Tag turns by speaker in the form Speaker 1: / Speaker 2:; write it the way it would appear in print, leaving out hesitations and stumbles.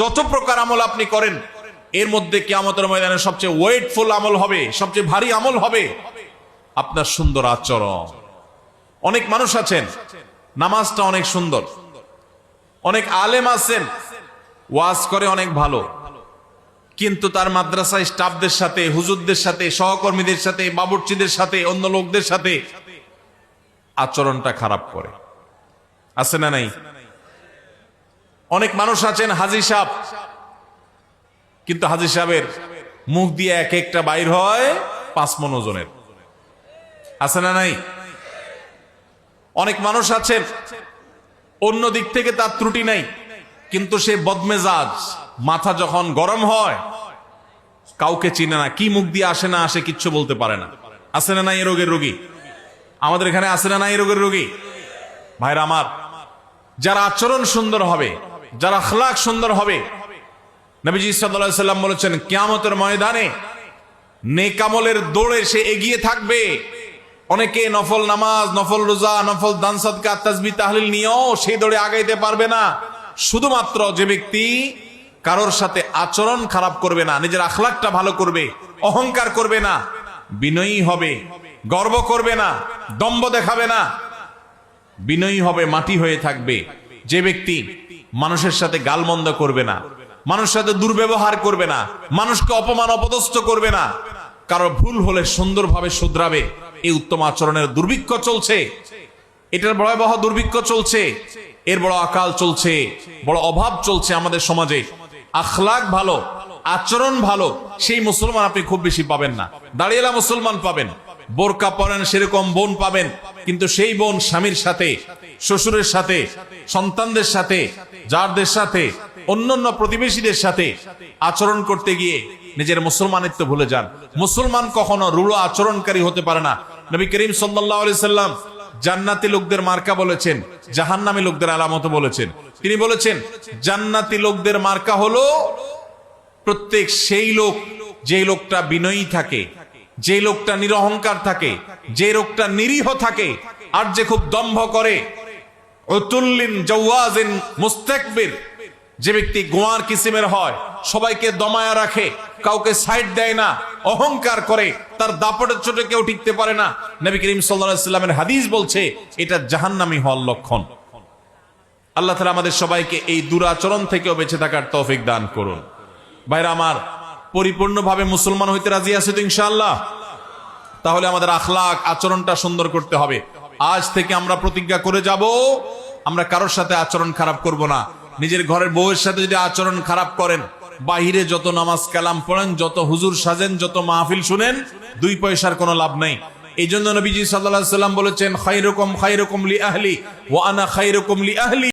Speaker 1: যত প্রকার আমল আপনি করেন, এর মধ্যে কিয়ামতের ময়দানে সবচেয়ে ওয়েটফুল আমল হবে, সবচেয়ে ভারী আমল হবে আপনার সুন্দর আচরণ। অনেক মানুষ আছেন নামাজটা অনেক সুন্দর, অনেক আলেম আছেন ওয়াজ করে অনেক ভালো, কিন্তু তার মাদ্রাসায় স্টাফদের সাথে, হুজুরদের সাথে, সহকর্মীদের সাথে, বাবুর্চিদের সাথে, অন্য লোকদের সাথে আচরণটা খারাপ করে। আছে না নাই? অনেক মানুষ আছেন হাজী সাহেব, কিন্তু হাজী সাহেবের মুখ দিয়ে এক একটা বাইর হয় 5 মণ ওজনের। আছে না নাই? অনেক মানুষ আছেন অন্য দিক থেকে তার ত্রুটি নাই, কিন্তু সে বদমেজাজ, মাথা যখন গরম হয় কাউকে চিনে না, কি মুখ দিয়ে আসে না আসে কিচ্ছু বলতে পারে না। আছে না নাই এই রোগের রোগী? আমাদের এখানে আছে না নাই এই রোগের রোগী? ভাইরা আমার, যারা আচরণ সুন্দর হবে, যারা আখলাক সুন্দর হবে, নবীজি সাল্লাল্লাহু আলাইহি সাল্লাম বলেছেন কিয়ামতের ময়দানে নেক আমলের দৌড়ে সে এগিয়ে থাকবে। অনেকে নফল নামাজ, নফল রোজা, নফল দান সাদকা, তাসবিহ তাহলিল নিয়েও সেই দৌড়ে আগাইতে পারবে না। শুধুমাত্র যে ব্যক্তি কারোর সাথে আচরণ খারাপ করবে না, নিজের আখলাকটা ভালো করবে, অহংকার করবে না, বিনয়ী হবে, গর্ব করবে না, দম্ভ দেখাবে না, বিনয়ী হবে, মাটি হয়ে থাকবে, যে ব্যক্তি মানুষের সাথে গালমন্দ করবে না, মানুষের সাথে দুর্ব্যবহার করবে না, মানুষকে অপমান অপদস্থ করবে না, কারো ভুল হলে সুন্দরভাবে শুধরাবে, এই উত্তম আচরণের দুর্ভিক্ষ চলছে। এটার ভয়াবহ দুর্ভিক্ষ চলছে, এর বড় আকাল চলছে, বড় অভাব চলছে আমাদের সমাজে। আখলাক ভালো, আচরণ ভালো, সেই মুসলমান আপনি খুব বেশি পাবেন না। দাঁড়িয়েলা মুসলমান পাবেন, বোরকা পরেন সেরকম বোন পাবেন, কিন্তু সেই বোন স্বামীর সাথে, শ্বশুরের সাথে, সন্তানদের সাথে, যারদের সাথে, অন্যান্য প্রতিবেশীদের সাথে আচরণ করতে গিয়ে নিজের মুসলমানিত্ব ভুলে যান। মুসলমান কখনো রূঢ় আচরণকারী হতে পারে না। নবী করিম সাল্লাল্লাহু আলাইহি সাল্লাম জান্নাতি লোকদের মার্কা বলেছেন, জাহান্নামী লোকদের আলামত বলেছেন। তিনি বলেছেন জান্নাতি লোকদের মার্কা হলো প্রত্যেক সেই লোক, যে লোকটা বিনয়ী থাকে, যে লোকটা নিরহংকার থাকে, যে লোকটা নিরীহ থাকে, আর যে খুব দম্ভ করে, উতুল্লিন জাওয়াজিন মুস্তাকবির, যে ব্যক্তি গোয়ার কিসিমের হয়, সবাইকে দমায়া রাখে, কাউকে সাইড দেয় না, অহংকার করে, তার দাপটের চোটে কেউ টিকতে পারে না। নবী করিম সাল্লাল্লাহু আলাইহি সাল্লামের হাদিস বলছে এটা জাহান্নামী হওয়ার লক্ষণ। আল্লাহ তাআলা আমাদের সবাইকে এই দুরাচরণ থেকেও বেঁচে থাকার তৌফিক দান করুন। ভাইরা আমার, পরিপূর্ণভাবে মুসলমান হইতে রাজি আছে তো ইনশাআল্লাহ? তাহলে আমাদের আখলাক, আচরণটা সুন্দর করতে হবে। আজ থেকে আমরা প্রতিজ্ঞা করে যাব আমরা কারোর সাথে আচরণ খারাপ করব না। নিজের ঘরের বউয়ের সাথে যদি আচরণ খারাপ করেন, বাহিরে যত নামাজ কালাম পড়েন, যত হুজুর সাজেন, যত মাহফিল শুনেন, 2 পয়সার কোনো লাভ নেই। এই জন্য নবীজি সাল্লাল্লাহু আলাইহি সাল্লাম বলেছেন খায়রুকুম খায়রুকুম লি আহলি ওয়া আনা খায়রুকুম লি আহলি।